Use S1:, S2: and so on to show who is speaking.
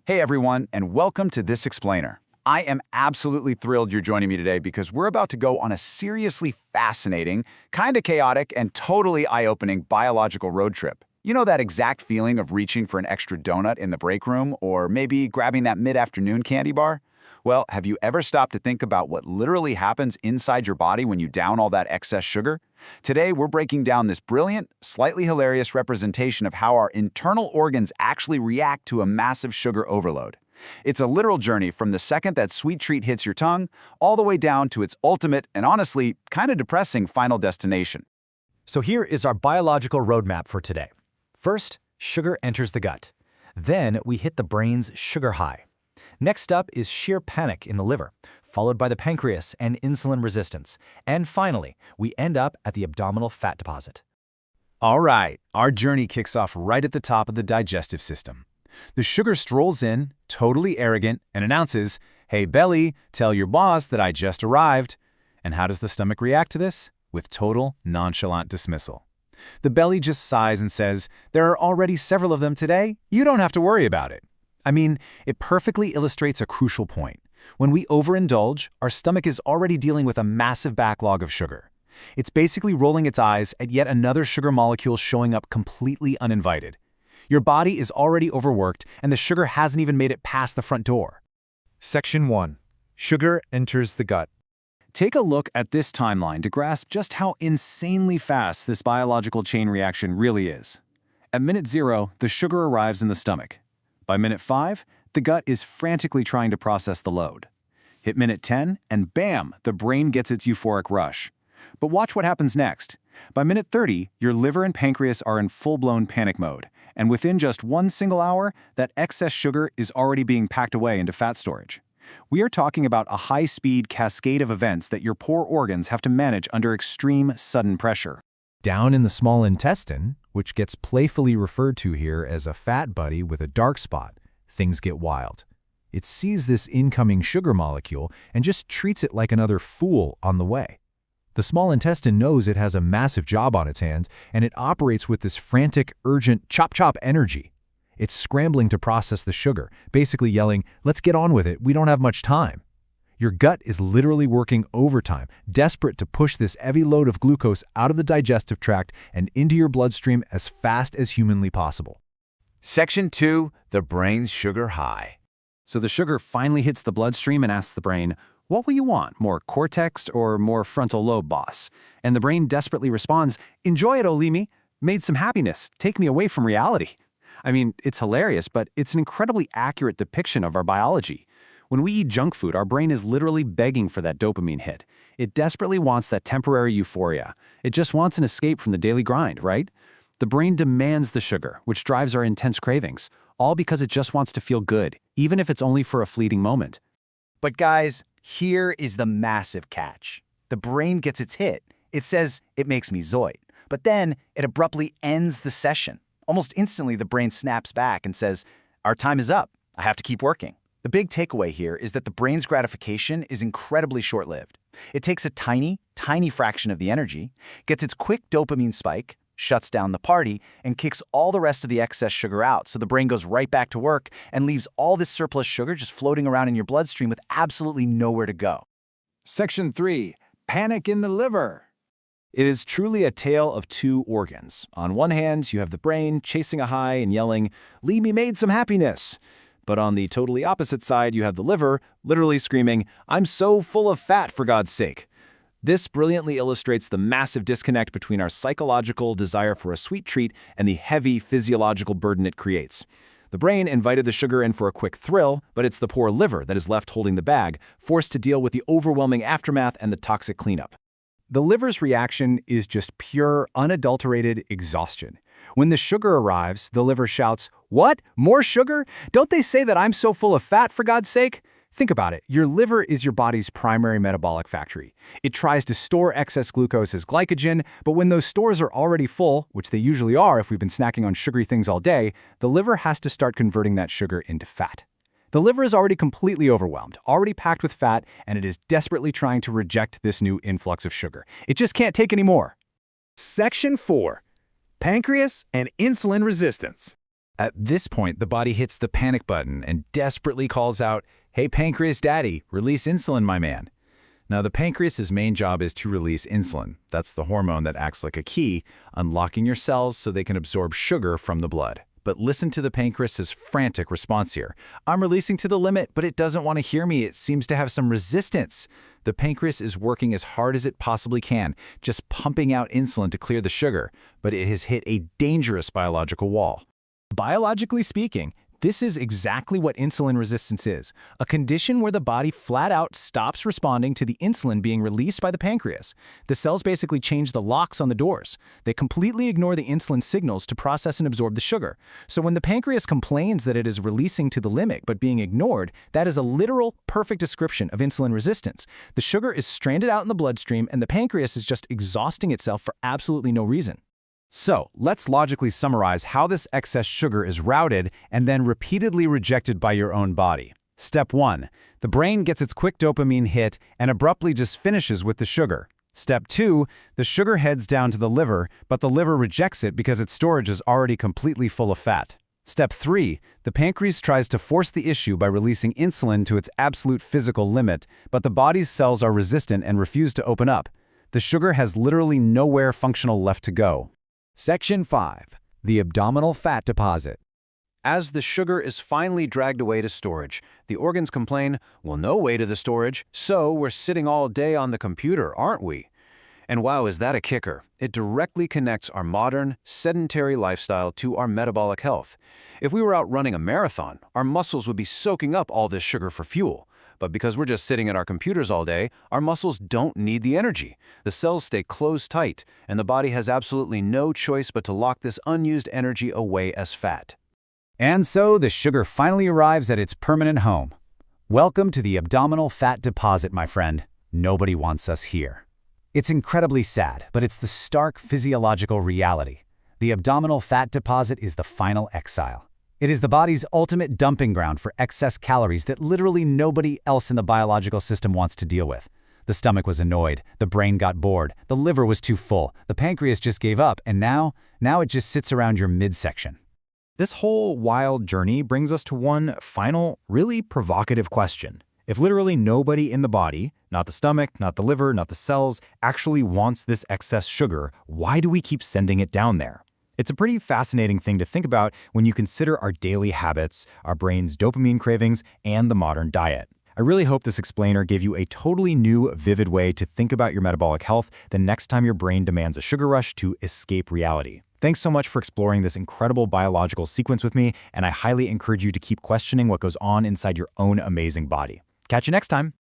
S1: Hey everyone, and welcome to This Explainer. I am absolutely thrilled you're joining me today because we're about to go on a seriously fascinating, kinda chaotic, and totally eye-opening biological road trip. You know that exact feeling of reaching for an extra donut in the break room, or maybe grabbing that mid-afternoon candy bar? Well, have you ever stopped to think about what literally happens inside your body when you down all that excess sugar? Today, we're breaking down this brilliant, slightly hilarious representation of how our internal organs actually react to a massive sugar overload. It's a literal journey from the second that sweet treat hits your tongue, all the way down to its ultimate and honestly, kind of depressing final destination.
S2: So here is our biological roadmap for today. First, sugar enters the gut. Then we hit the brain's sugar high. Next up is sheer panic in the liver, followed by the pancreas and insulin resistance. And finally, we end up at the abdominal fat deposit.
S3: All right, our journey kicks off right at the top of the digestive system. The sugar strolls in, totally arrogant, and announces, "Hey belly, tell your boss that I just arrived." And how does the stomach react to this? With total nonchalant dismissal. The belly just sighs and says, "There are already several of them today. You don't have to worry about it." I mean, it perfectly illustrates a crucial point. When we overindulge, our stomach is already dealing with a massive backlog of sugar. It's basically rolling its eyes at yet another sugar molecule showing up completely uninvited. Your body is already overworked, and the sugar hasn't even made it past the front door.
S4: Section 1. Sugar enters the gut.
S1: Take a look at this timeline to grasp just how insanely fast this biological chain reaction really is. At minute 0, the sugar arrives in the stomach. By minute 5, the gut is frantically trying to process the load. Hit minute 10, and bam, the brain gets its euphoric rush. But watch what happens next. By minute 30, your liver and pancreas are in full-blown panic mode, and within just one single hour, that excess sugar is already being packed away into fat storage. We are talking about a high-speed cascade of events that your poor organs have to manage under extreme, sudden pressure.
S4: Down in the small intestine, which gets playfully referred to here as a fat buddy with a dark spot, things get wild. It sees this incoming sugar molecule and just treats it like another fool on the way. The small intestine knows it has a massive job on its hands, and it operates with this frantic, urgent chop-chop energy. It's scrambling to process the sugar, basically yelling, "Let's get on with it, we don't have much time." Your gut is literally working overtime, desperate to push this heavy load of glucose out of the digestive tract and into your bloodstream as fast as humanly possible.
S3: Section 2. The brain's sugar high.
S1: So the sugar finally hits the bloodstream and asks the brain, "What will you want, more cortex or more frontal lobe, boss?" And the brain desperately responds, "Enjoy it, Olimi. Made some happiness. Take me away from reality." I mean, it's hilarious, but it's an incredibly accurate depiction of our biology. When we eat junk food, our brain is literally begging for that dopamine hit. It desperately wants that temporary euphoria. It just wants an escape from the daily grind, right? The brain demands the sugar, which drives our intense cravings, all because it just wants to feel good, even if it's only for a fleeting moment.
S2: But guys, here is the massive catch. The brain gets its hit. It says, "It makes me zoid." But then it abruptly ends the session. Almost instantly, the brain snaps back and says, "Our time is up. I have to keep working." The big takeaway here is that the brain's gratification is incredibly short-lived. It takes a tiny, tiny fraction of the energy, gets its quick dopamine spike, shuts down the party, and kicks all the rest of the excess sugar out, so the brain goes right back to work and leaves all this surplus sugar just floating around in your bloodstream with absolutely nowhere to go.
S1: Section 3. Panic in the liver. It is truly a tale of two organs. On one hand, you have the brain chasing a high and yelling, "Leave me made some happiness." But on the totally opposite side, you have the liver literally screaming, "I'm so full of fat, for God's sake." This brilliantly illustrates the massive disconnect between our psychological desire for a sweet treat and the heavy physiological burden it creates. The brain invited the sugar in for a quick thrill, but it's the poor liver that is left holding the bag, forced to deal with the overwhelming aftermath and the toxic cleanup. The liver's reaction is just pure, unadulterated exhaustion. When the sugar arrives, the liver shouts, "What? More sugar? Don't they say that I'm so full of fat, for God's sake?" Think about it. Your liver is your body's primary metabolic factory. It tries to store excess glucose as glycogen, but when those stores are already full, which they usually are if we've been snacking on sugary things all day, the liver has to start converting that sugar into fat. The liver is already completely overwhelmed, already packed with fat, and it is desperately trying to reject this new influx of sugar. It just can't take any more.
S4: Section 4. Pancreas and insulin resistance.
S1: At this point, the body hits the panic button and desperately calls out, "Hey, pancreas daddy, release insulin, my man." Now, the pancreas's main job is to release insulin. That's the hormone that acts like a key, unlocking your cells so they can absorb sugar from the blood. But listen to the pancreas's frantic response here. "I'm releasing to the limit, but it doesn't want to hear me. It seems to have some resistance." The pancreas is working as hard as it possibly can, just pumping out insulin to clear the sugar, but it has hit a dangerous biological wall.
S3: Biologically speaking, this is exactly what insulin resistance is, a condition where the body flat out stops responding to the insulin being released by the pancreas. The cells basically change the locks on the doors. They completely ignore the insulin signals to process and absorb the sugar. So when the pancreas complains that it is releasing to the limit but being ignored, that is a literal, perfect description of insulin resistance. The sugar is stranded out in the bloodstream and the pancreas is just exhausting itself for absolutely no reason.
S1: So, let's logically summarize how this excess sugar is routed and then repeatedly rejected by your own body. Step 1. The brain gets its quick dopamine hit and abruptly just finishes with the sugar. Step 2. The sugar heads down to the liver, but the liver rejects it because its storage is already completely full of fat. Step 3. The pancreas tries to force the issue by releasing insulin to its absolute physical limit, but the body's cells are resistant and refuse to open up. The sugar has literally nowhere functional left to go.
S4: Section 5. The abdominal fat deposit.
S1: As the sugar is finally dragged away to storage, the organs complain, "Well, no way to the storage, so we're sitting all day on the computer, aren't we?" And wow, is that a kicker? It directly connects our modern, sedentary lifestyle to our metabolic health. If we were out running a marathon, our muscles would be soaking up all this sugar for fuel. But because we're just sitting at our computers all day, our muscles don't need the energy. The cells stay closed tight, and the body has absolutely no choice but to lock this unused energy away as fat.
S3: And so the sugar finally arrives at its permanent home. Welcome to the abdominal fat deposit, my friend. Nobody wants us here. It's incredibly sad, but it's the stark physiological reality. The abdominal fat deposit is the final exile. It is the body's ultimate dumping ground for excess calories that literally nobody else in the biological system wants to deal with. The stomach was annoyed, the brain got bored, the liver was too full, the pancreas just gave up, and now it just sits around your midsection.
S4: This whole wild journey brings us to one final, really provocative question. If literally nobody in the body, not the stomach, not the liver, not the cells, actually wants this excess sugar, why do we keep sending it down there? It's a pretty fascinating thing to think about when you consider our daily habits, our brain's dopamine cravings, and the modern diet. I really hope this explainer gave you a totally new, vivid way to think about your metabolic health the next time your brain demands a sugar rush to escape reality. Thanks so much for exploring this incredible biological sequence with me, and I highly encourage you to keep questioning what goes on inside your own amazing body. Catch you next time.